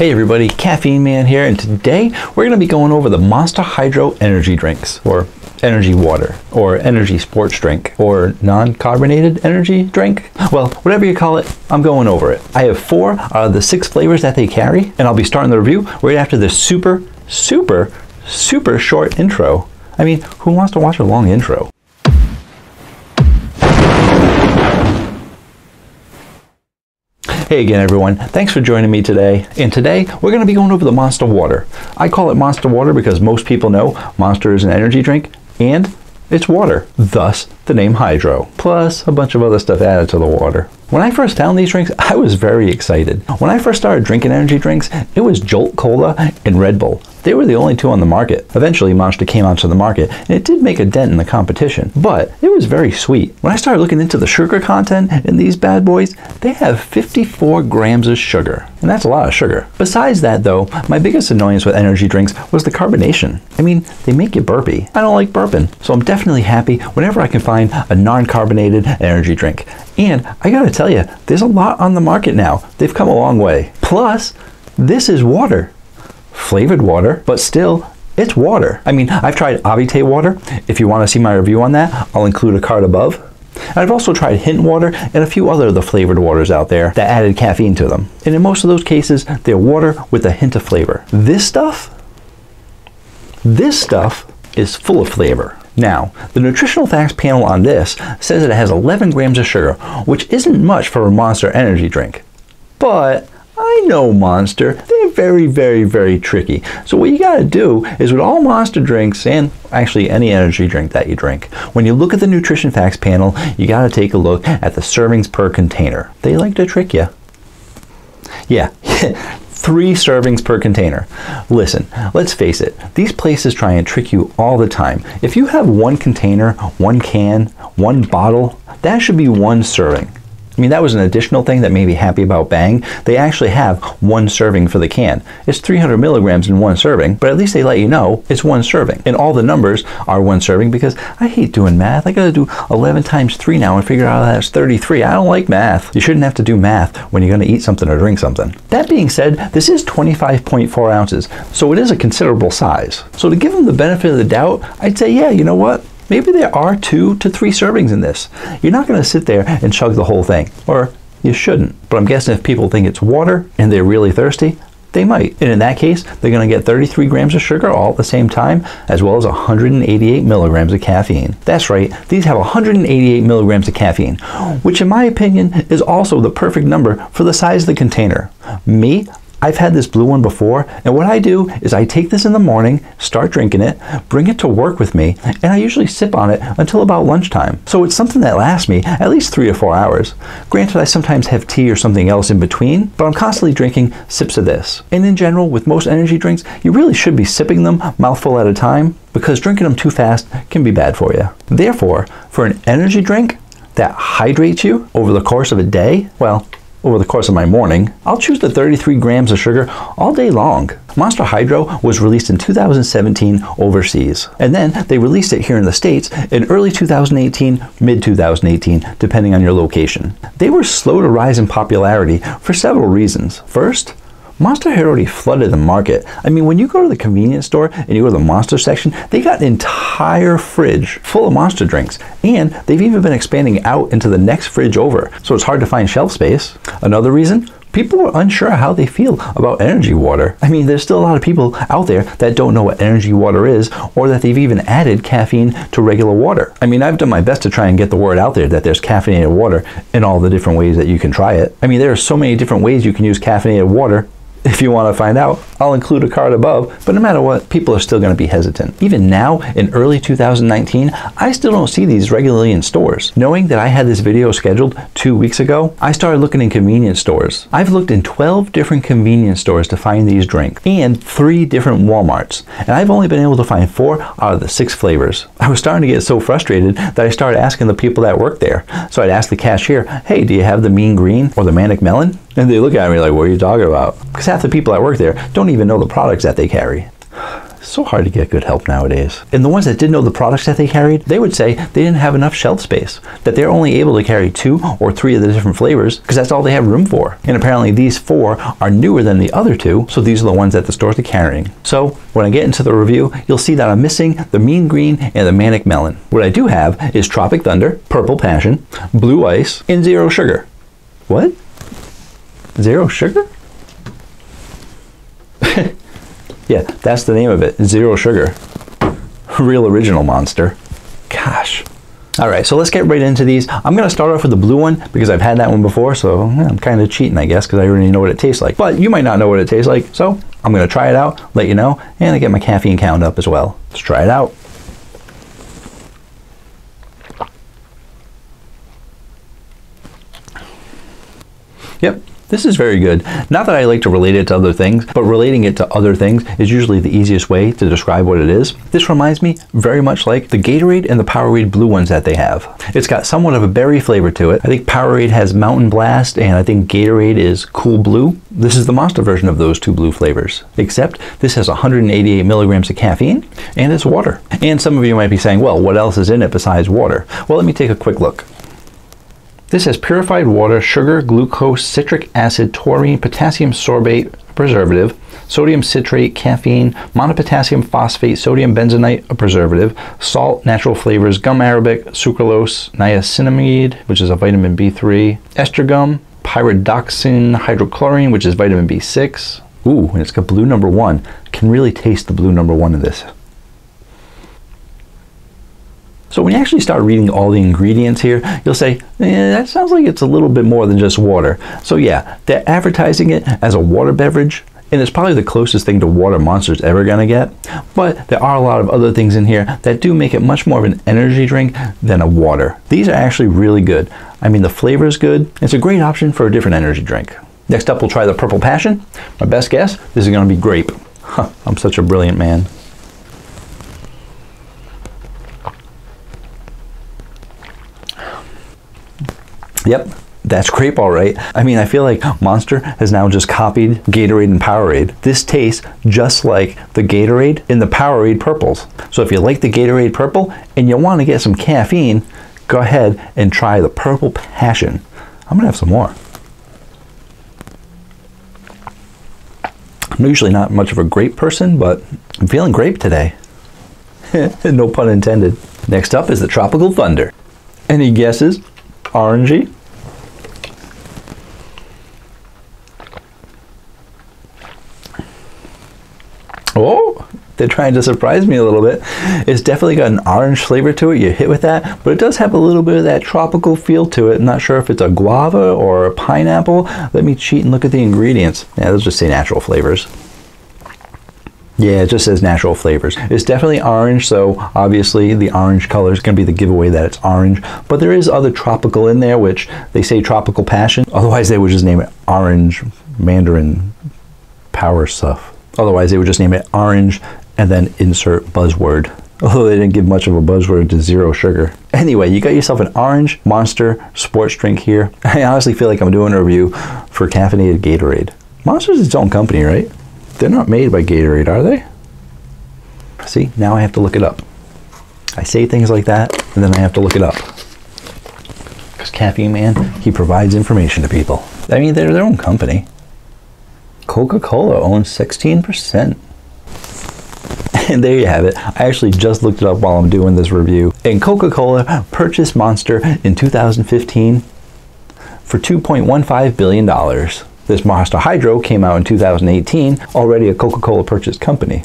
Hey everybody, CaffeineMan here, and today we're going to be going over the Monster Hydro energy drinks, or energy water, or energy sports drink, or non-carbonated energy drink. Well, whatever you call it, I'm going over it. I have 4 out of the 6 flavors that they carry, and I'll be starting the review right after this super short intro. I mean, who wants to watch a long intro? Hey again everyone, thanks for joining me today. And today we're going to be going over the Monster Water. I call it Monster Water because most people know Monster is an energy drink and it's water, thus the name Hydro, plus a bunch of other stuff added to the water. When I first found these drinks, I was very excited. When I first started drinking energy drinks, it was Jolt Cola and Red Bull. They were the only 2 on the market. Eventually Monster came onto the market and it did make a dent in the competition, but it was very sweet. When I started looking into the sugar content in these bad boys, they have 54 grams of sugar, and that's a lot of sugar. Besides that though, my biggest annoyance with energy drinks was the carbonation. I mean, they make you burpy. I don't like burping, so I'm definitely happy whenever I can find a non-carbonated energy drink. And I gotta tell you, there's a lot on the market now. They've come a long way. Plus, this is water. Flavored water, but still, it's water. I mean, I've tried Outtakes water. If you want to see my review on that, I'll include a card above. And I've also tried Hint water and a few other of the flavored waters out there that added caffeine to them. And in most of those cases, they're water with a hint of flavor. This stuff is full of flavor. Now, the nutritional facts panel on this says that it has 11 grams of sugar, which isn't much for a Monster energy drink. But I know Monster, they're very tricky. So what you gotta do is with all Monster drinks, and actually any energy drink that you drink, when you look at the nutrition facts panel, you gotta take a look at the servings per container. They like to trick you. Yeah, 3 servings per container. Listen, let's face it, these places try and trick you all the time. If you have 1 container, 1 can, 1 bottle, that should be 1 serving. I mean, that was an additional thing that made me happy about Bang. They actually have 1 serving for the can. It's 300 milligrams in 1 serving, but at least they let you know it's 1 serving. And all the numbers are 1 serving because I hate doing math. I gotta do 11 times 3 now and figure out that's 33. I don't like math. You shouldn't have to do math when you're gonna eat something or drink something. That being said, this is 25.4 ounces, so it is a considerable size. So to give them the benefit of the doubt, I'd say, yeah, you know what? Maybe there are 2 to 3 servings in this. You're not going to sit there and chug the whole thing, or you shouldn't. But I'm guessing if people think it's water and they're really thirsty, they might. And in that case, they're going to get 33 grams of sugar all at the same time, as well as 188 milligrams of caffeine. That's right, these have 188 milligrams of caffeine, which in my opinion is also the perfect number for the size of the container. I've had this blue one before, and what I do is I take this in the morning, start drinking it, bring it to work with me, and I usually sip on it until about lunchtime. So it's something that lasts me at least 3 to 4 hours. Granted, I sometimes have tea or something else in between, but I'm constantly drinking sips of this. And in general, with most energy drinks, you really should be sipping them mouthful at a time, because drinking them too fast can be bad for you. Therefore, for an energy drink that hydrates you over the course of a day, well, over the course of my morning, I'll choose the 33 grams of sugar all day long. Monster Hydro was released in 2017 overseas, and then they released it here in the States in early 2018, mid 2018, depending on your location. They were slow to rise in popularity for several reasons. First, Monster had already flooded the market. I mean, when you go to the convenience store and you go to the Monster section, they got an entire fridge full of Monster drinks. And they've even been expanding out into the next fridge over, so it's hard to find shelf space. Another reason? People are unsure how they feel about energy water. I mean, there's still a lot of people out there that don't know what energy water is, or that they've even added caffeine to regular water. I mean, I've done my best to try and get the word out there that there's caffeinated water in all the different ways that you can try it. I mean, there are so many different ways you can use caffeinated water. If you want to find out, I'll include a card above, but no matter what, people are still going to be hesitant. Even now, in early 2019, I still don't see these regularly in stores. Knowing that I had this video scheduled 2 weeks ago, I started looking in convenience stores. I've looked in 12 different convenience stores to find these drinks, and 3 different Walmarts, and I've only been able to find 4 out of the 6 flavors. I was starting to get so frustrated that I started asking the people that work there. So I'd ask the cashier, hey, do you have the mean green or the manic melon? And they look at me like, what are you talking about? Because half the people that work there don't even know the products that they carry. So hard to get good help nowadays. And the ones that didn't know the products that they carried, they would say they didn't have enough shelf space, that they're only able to carry 2 or 3 of the different flavors because that's all they have room for. And apparently these 4 are newer than the other 2, so these are the ones that the stores are carrying. So when I get into the review, you'll see that I'm missing the Mean Green and the Manic Melon. What I do have is Tropic Thunder, Purple Passion, Blue Ice, and Zero Sugar. What? Zero Sugar? Yeah, that's the name of it, Zero Sugar. Real original Monster. Gosh. All right, so let's get right into these. I'm gonna start off with the blue one because I've had that one before, so I'm kind of cheating, I guess, because I already know what it tastes like. But you might not know what it tastes like, so I'm gonna try it out, let you know, and I get my caffeine count up as well. Let's try it out. Yep. This is very good. Not that I like to relate it to other things, but relating it to other things is usually the easiest way to describe what it is. This reminds me very much like the Gatorade and the Powerade blue ones that they have. It's got somewhat of a berry flavor to it. I think Powerade has Mountain Blast and I think Gatorade is Cool Blue. This is the Monster version of those 2 blue flavors, except this has 188 milligrams of caffeine and it's water. And some of you might be saying, well, what else is in it besides water? Well, let me take a quick look. This has purified water, sugar, glucose, citric acid, taurine, potassium sorbate, preservative, sodium citrate, caffeine, monopotassium phosphate, sodium benzoate, a preservative, salt, natural flavors, gum arabic, sucralose, niacinamide, which is a vitamin B3, estragum, pyridoxine hydrochlorine, which is vitamin B6. Ooh, and it's got blue number 1. Can really taste the blue number 1 of this. So when you actually start reading all the ingredients here, you'll say, that sounds like it's a little bit more than just water. So yeah, they're advertising it as a water beverage, and it's probably the closest thing to water Monster's ever gonna get. But there are a lot of other things in here that do make it much more of an energy drink than a water. These are actually really good. I mean, the flavor is good. It's a great option for a different energy drink. Next up, we'll try the Purple Passion. My best guess, this is gonna be grape. Huh, I'm such a brilliant man. Yep, that's grape all right. I mean, I feel like Monster has now just copied Gatorade and Powerade. This tastes just like the Gatorade in the Powerade purples. So if you like the Gatorade purple and you want to get some caffeine, go ahead and try the Purple Passion. I'm gonna have some more. I'm usually not much of a grape person, but I'm feeling grape today. No pun intended. Next up is the Tropical Thunder. Any guesses? Orangey. Oh, they're trying to surprise me a little bit. It's definitely got an orange flavor to it. You're hit with that, but it does have a little bit of that tropical feel to it. I'm not sure if it's a guava or a pineapple. Let me cheat and look at the ingredients. Yeah, let's just say natural flavors. Yeah, it just says natural flavors. It's definitely orange, so obviously the orange color is going to be the giveaway that it's orange. But there is other tropical in there, which they say Tropical Passion. Otherwise, they would just name it Orange Mandarin Power Stuff. Otherwise, they would just name it Orange and then insert buzzword. Although they didn't give much of a buzzword to Zero Sugar. Anyway, you got yourself an orange Monster sports drink here. I honestly feel like I'm doing a review for caffeinated Gatorade. Monster's its own company, right? They're not made by Gatorade, are they? See, now I have to look it up. I say things like that, and then I have to look it up. Because CaffeineMan, he provides information to people. I mean, they're their own company. Coca-Cola owns 16%. And there you have it. I actually just looked it up while I'm doing this review. And Coca-Cola purchased Monster in 2015 for $2.15 billion. This Monster Hydro came out in 2018, already a Coca-Cola purchased company.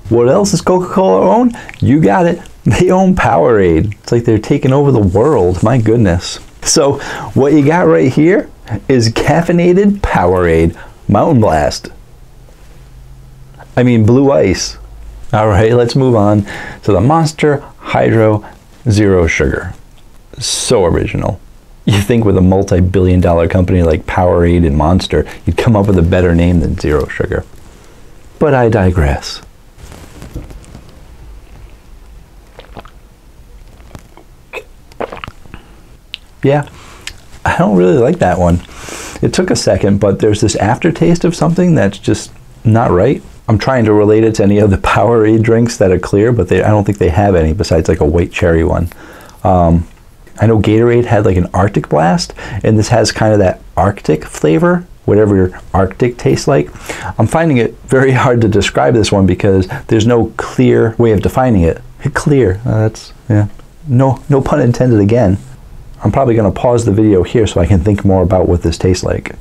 What else does Coca-Cola own? You got it. They own Powerade. It's like they're taking over the world. My goodness. So what you got right here is caffeinated Powerade Mountain Blast. I mean Blue Ice. All right, let's move on to the Monster Hydro Zero Sugar. So original. You think with a multi-billion-dollar company like Powerade and Monster, you'd come up with a better name than Zero Sugar. But I digress. Yeah, I don't really like that one. It took a second, but there's this aftertaste of something that's just not right. I'm trying to relate it to any of the Powerade drinks that are clear, but I don't think they have any besides like a white cherry one. I know Gatorade had like an Arctic Blast, and this has kind of that Arctic flavor, whatever your Arctic tastes like. I'm finding it very hard to describe this one because there's no clear way of defining it. Clear, yeah, no pun intended again. I'm probably going to pause the video here so I can think more about what this tastes like.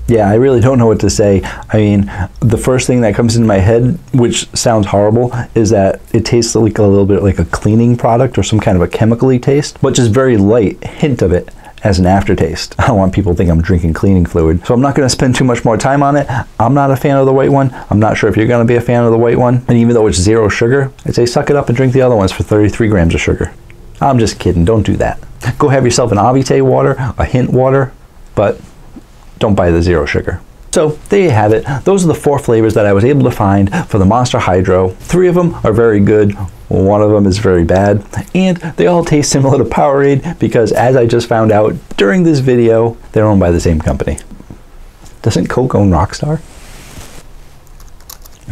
Yeah, I really don't know what to say. I mean, the first thing that comes into my head, which sounds horrible, is that it tastes like a little bit like a cleaning product or some kind of a chemical-y taste, but just very light hint of it as an aftertaste. I don't want people to think I'm drinking cleaning fluid. So I'm not going to spend too much more time on it. I'm not a fan of the white one. I'm not sure if you're going to be a fan of the white one. And even though it's 0 sugar, I'd say suck it up and drink the other ones for 33 grams of sugar. I'm just kidding. Don't do that. Go have yourself an Avite water, a Hint water, but don't buy the 0 sugar. So there you have it. Those are the 4 flavors that I was able to find for the Monster Hydro. 3 of them are very good. 1 of them is very bad. And they all taste similar to Powerade because, as I just found out during this video, they're owned by the same company. Doesn't Coke own Rockstar?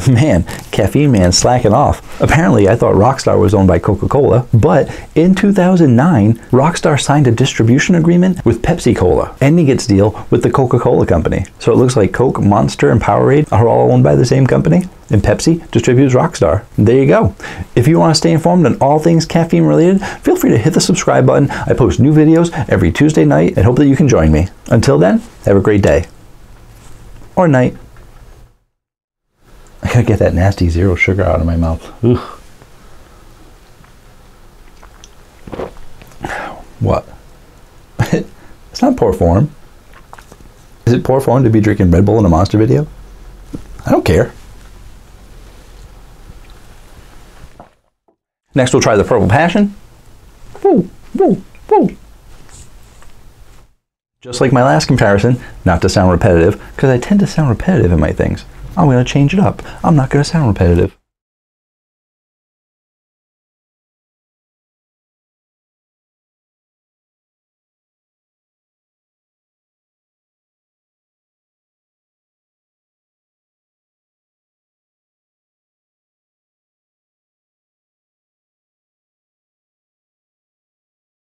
Man, CaffeineMan slacking off. Apparently, I thought Rockstar was owned by Coca-Cola, but in 2009, Rockstar signed a distribution agreement with Pepsi-Cola, ending its deal with the Coca-Cola company. So it looks like Coke, Monster, and Powerade are all owned by the same company, and Pepsi distributes Rockstar. There you go. If you want to stay informed on all things caffeine related, feel free to hit the subscribe button. I post new videos every Tuesday night and hope that you can join me. Until then, have a great day. Or night. I gotta get that nasty 0 sugar out of my mouth. Ugh. What? It's not poor form. Is it poor form to be drinking Red Bull in a Monster video? I don't care. Next we'll try the Purple Passion. Woo, woo, woo. Just like my last comparison, not to sound repetitive, because I tend to sound repetitive in my things. I'm going to change it up. I'm not going to sound repetitive.